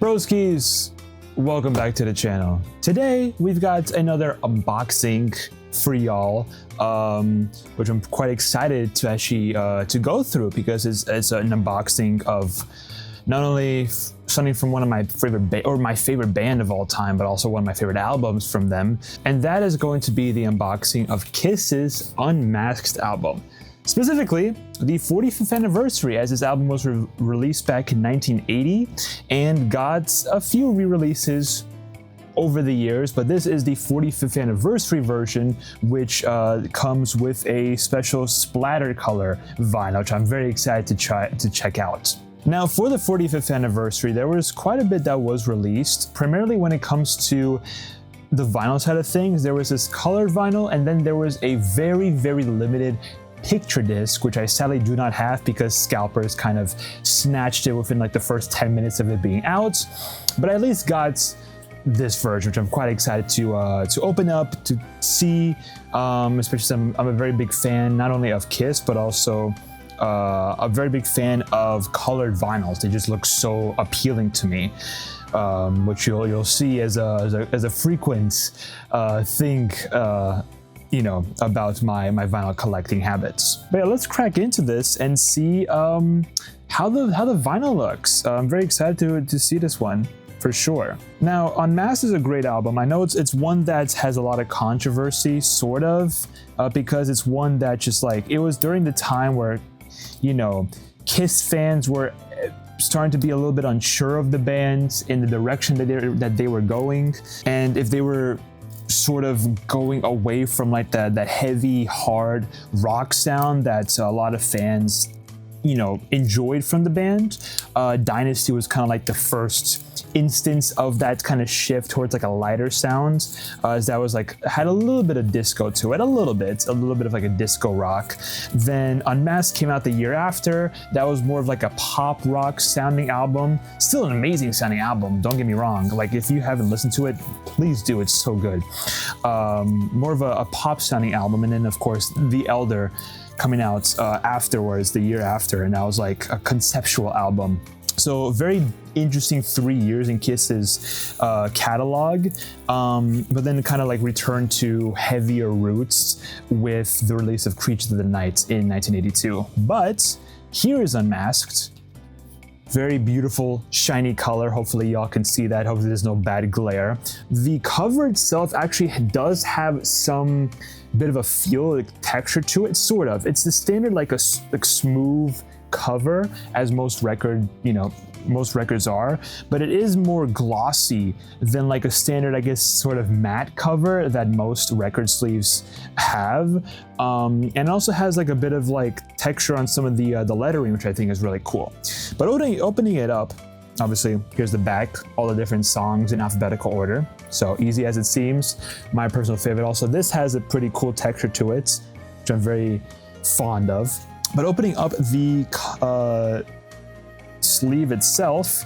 Broskies, welcome back to the channel. Today we've got another unboxing for y'all, which I'm quite excited to actually to go through because it's an unboxing of not only something from one of my favorite my favorite band of all time, but also one of my favorite albums from them, and that is going to be the unboxing of Kiss's Unmasked album. Specifically, the 45th anniversary, as this album was released back in 1980 and got a few re-releases over the years, but this is the 45th anniversary version, which comes with a special splatter color vinyl, which I'm very excited to check out. Now, for the 45th anniversary, there was quite a bit that was released, primarily when it comes to the vinyl side of things. There was this colored vinyl, and then there was a very, very limited picture disc, which I sadly do not have because scalpers kind of snatched it within like the first 10 minutes of it being out. But I at least got this version, which I'm quite excited to open up, to see, especially since I'm a very big fan not only of Kiss, but also a very big fan of colored vinyls. They just look so appealing to me, which you'll see as a frequent thing, you know, about my vinyl collecting habits. But yeah, let's crack into this and see how the vinyl looks. I'm very excited to see this one for sure. Now, Unmasked is a great album. I know it's one that has a lot of controversy, sort of, because it's one that just like, it was during the time where, you know, Kiss fans were starting to be a little bit unsure of the band in the direction that they were going, and if they were sort of going away from like that heavy, hard rock sound that a lot of fans, you know, enjoyed from the band. Dynasty was kind of like the first instance of that kind of shift towards like a lighter sound, as that was like, had a little bit of disco to it, a little bit of like a disco rock. Then Unmasked came out the year after. That was more of like a pop rock sounding album. Still an amazing sounding album, don't get me wrong. Like, if you haven't listened to it, please do, it's so good. More of a pop sounding album. And then of course The Elder coming out afterwards, the year after, and that was like a conceptual album. So very interesting 3 years in Kiss's catalog, but then kind of like returned to heavier roots with the release of Creatures of the Night in 1982. But here is Unmasked. Very beautiful, shiny color. Hopefully y'all can see that. Hopefully there's no bad glare. The cover itself actually does have some bit of a feel, like texture to it, sort of. It's the standard like smooth cover, as most records are, but it is more glossy than like a standard, I guess, sort of matte cover that most record sleeves have, and it also has like a bit of like texture on some of the lettering, which I think is really cool. But opening it up, obviously here's the back, all the different songs in alphabetical order, so easy as it seems. My personal favorite. Also, this has a pretty cool texture to it, which I'm very fond of. But opening up the sleeve itself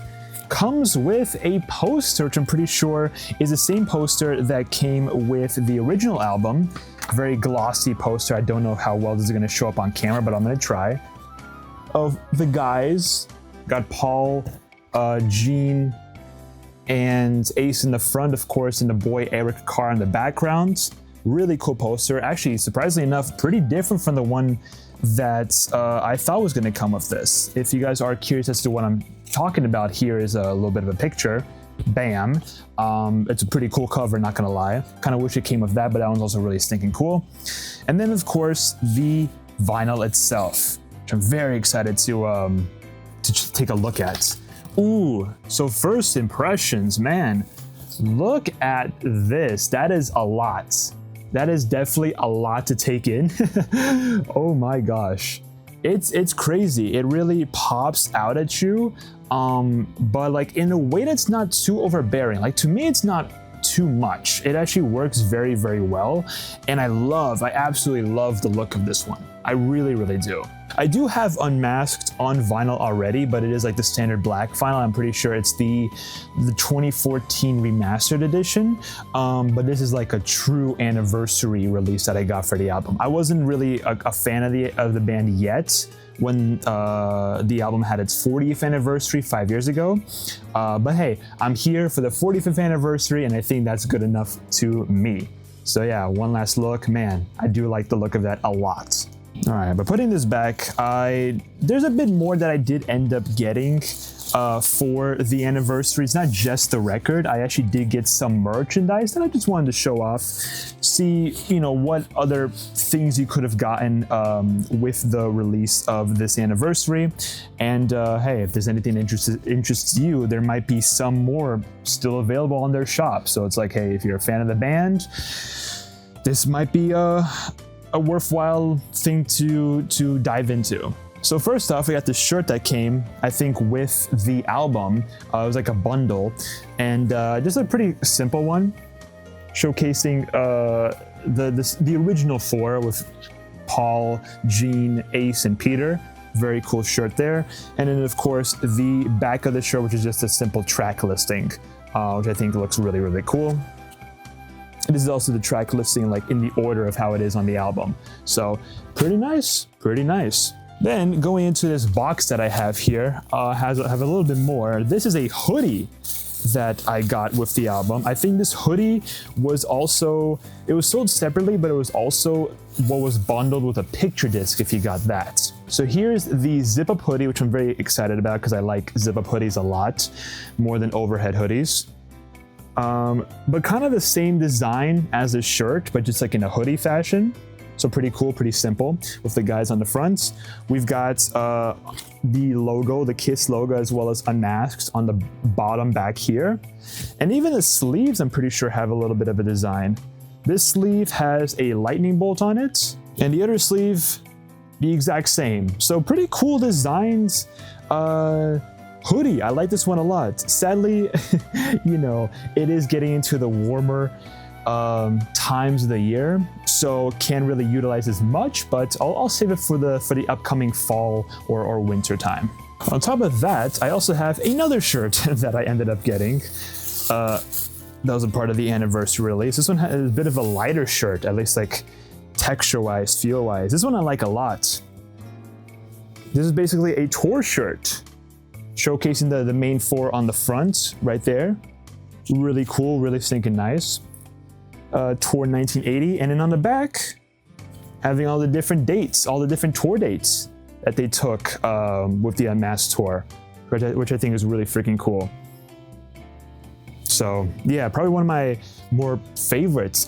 comes with a poster, which I'm pretty sure is the same poster that came with the original album. Very glossy poster. I don't know how well this is going to show up on camera, but I'm going to try. Of the guys, got Paul, Gene, and Ace in the front, of course, and the boy Eric Carr in the background. Really cool poster. Actually, surprisingly enough, pretty different from the one that I thought was going to come with this. If you guys are curious as to what I'm talking about, here is a little bit of a picture. Bam. It's a pretty cool cover, not gonna lie. Kind of wish it came with that, but that one's also really stinking cool. And then of course the vinyl itself, which I'm very excited to take a look at. Ooh, so first impressions, man, look at this. That is a lot. That is definitely a lot to take in. Oh my gosh. It's crazy. It really pops out at you, but like in a way that's not too overbearing. Like, to me, it's not too much. It actually works very, very well, and I absolutely love the look of this one. I really, really do. I do have Unmasked on vinyl already, but it is like the standard black vinyl. I'm pretty sure it's the 2014 remastered edition, but this is like a true anniversary release that I got for the album. I wasn't really a fan of the band yet, when the album had its 40th anniversary 5 years ago. But hey, I'm here for the 45th anniversary, and I think that's good enough to me. So yeah, one last look. Man, I do like the look of that a lot. All right, but putting this back, there's a bit more that I did end up getting for the anniversary. It's not just the record. I actually did get some merchandise that I just wanted to show off, see, you know, what other things you could have gotten with the release of this anniversary. And hey, if there's anything that interests you, there might be some more still available on their shop. So it's like, hey, if you're a fan of the band, this might be a worthwhile thing to dive into. So first off, we got this shirt that came, I think, with the album. It was like a bundle, and just a pretty simple one, showcasing the original four with Paul, Gene, Ace, and Peter. Very cool shirt there. And then of course the back of the shirt, which is just a simple track listing, which I think looks really, really cool. This is also the track listing, like in the order of how it is on the album. So pretty nice, pretty nice. Then going into this box that I have here, have a little bit more. This is a hoodie that I got with the album. I think this hoodie was also, it was sold separately, but it was also what was bundled with a picture disc if you got that. So here's the zip-up hoodie, which I'm very excited about because I like zip-up hoodies a lot, more than overhead hoodies. But kind of the same design as a shirt, but just like in a hoodie fashion. So pretty cool, pretty simple with the guys on the front. We've got the logo, the KISS logo, as well as Unmasked on the bottom back here. And even the sleeves, I'm pretty sure, have a little bit of a design. This sleeve has a lightning bolt on it, and the other sleeve, the exact same. So pretty cool designs. Hoodie, I like this one a lot. Sadly, you know, it is getting into the warmer times of the year, so can't really utilize as much, but I'll save it for the upcoming fall or winter time. On top of that, I also have another shirt that I ended up getting. That was a part of the anniversary release. This one has a bit of a lighter shirt, at least like texture-wise, feel-wise. This one I like a lot. This is basically a tour shirt, showcasing the main four on the front right there. Really cool, really stinking nice. Tour 1980, and then on the back, having all the different dates, all the different tour dates that they took with the Unmasked tour, which I think is really freaking cool. So yeah, probably one of my more favorite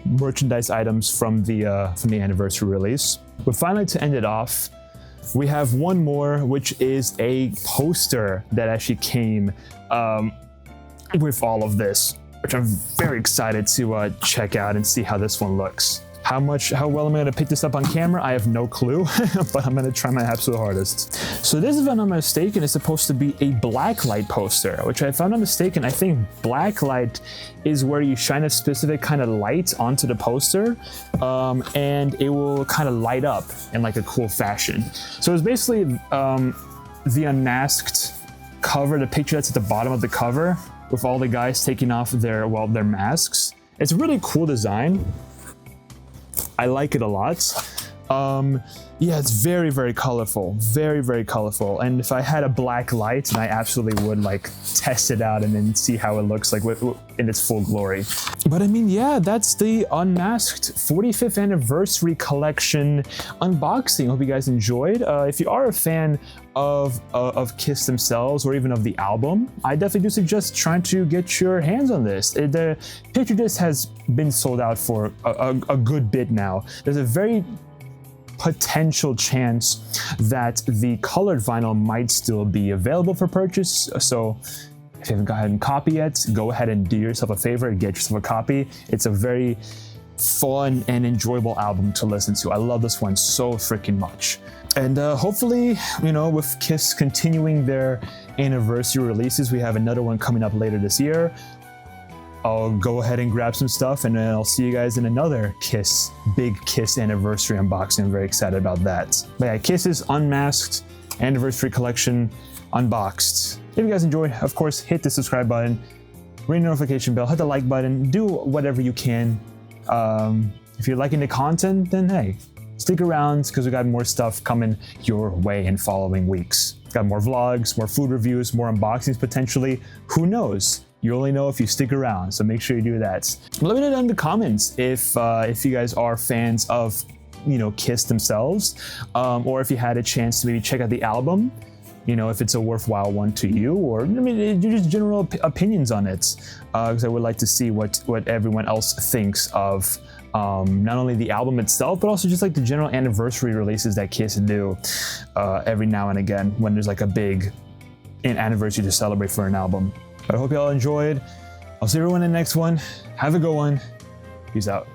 merchandise items from the anniversary release. But finally, to end it off, we have one more, which is a poster that actually came with all of this, which I'm very excited to check out and see how this one looks. How well I'm gonna pick this up on camera, I have no clue, but I'm gonna try my absolute hardest. So this, if I'm not mistaken, is supposed to be a blacklight poster, which if I'm not mistaken, I think blacklight is where you shine a specific kind of light onto the poster, and it will kind of light up in like a cool fashion. So it's basically the Unmasked cover, the picture that's at the bottom of the cover, with all the guys taking off their masks. It's a really cool design. I like it a lot. Yeah, it's very, very colorful, very, very colorful. And if I had a black light, then I absolutely would like test it out and then see how it looks like in its full glory. But I mean, yeah, that's the Unmasked 45th anniversary collection unboxing. Hope you guys enjoyed. If you are a fan of KISS themselves or even of the album, I definitely do suggest trying to get your hands on this. The picture disc has been sold out for a good bit now. There's a very potential chance that the colored vinyl might still be available for purchase. So if you haven't gotten a copy yet, go ahead and do yourself a favor and get yourself a copy. It's a very fun and enjoyable album to listen to. I love this one so freaking much. And hopefully, you know, with KISS continuing their anniversary releases, we have another one coming up later this year. I'll go ahead and grab some stuff, and then I'll see you guys in another big KISS anniversary unboxing. I'm very excited about that. But yeah, KISS's Unmasked Anniversary Collection Unboxed. If you guys enjoyed, of course, hit the subscribe button, ring the notification bell, hit the like button, do whatever you can. If you're liking the content, then hey, stick around because we got more stuff coming your way in following weeks. Got more vlogs, more food reviews, more unboxings potentially. Who knows? You only know if you stick around, so make sure you do that. Let me know down in the comments if you guys are fans of, you know, Kiss themselves, or if you had a chance to maybe check out the album. You know, if it's a worthwhile one to you, or I mean, just general opinions on it, because I would like to see what everyone else thinks of not only the album itself, but also just like the general anniversary releases that Kiss do every now and again when there's like a big anniversary to celebrate for an album. But I hope you all enjoyed. I'll see everyone in the next one. Have a good one. Peace out.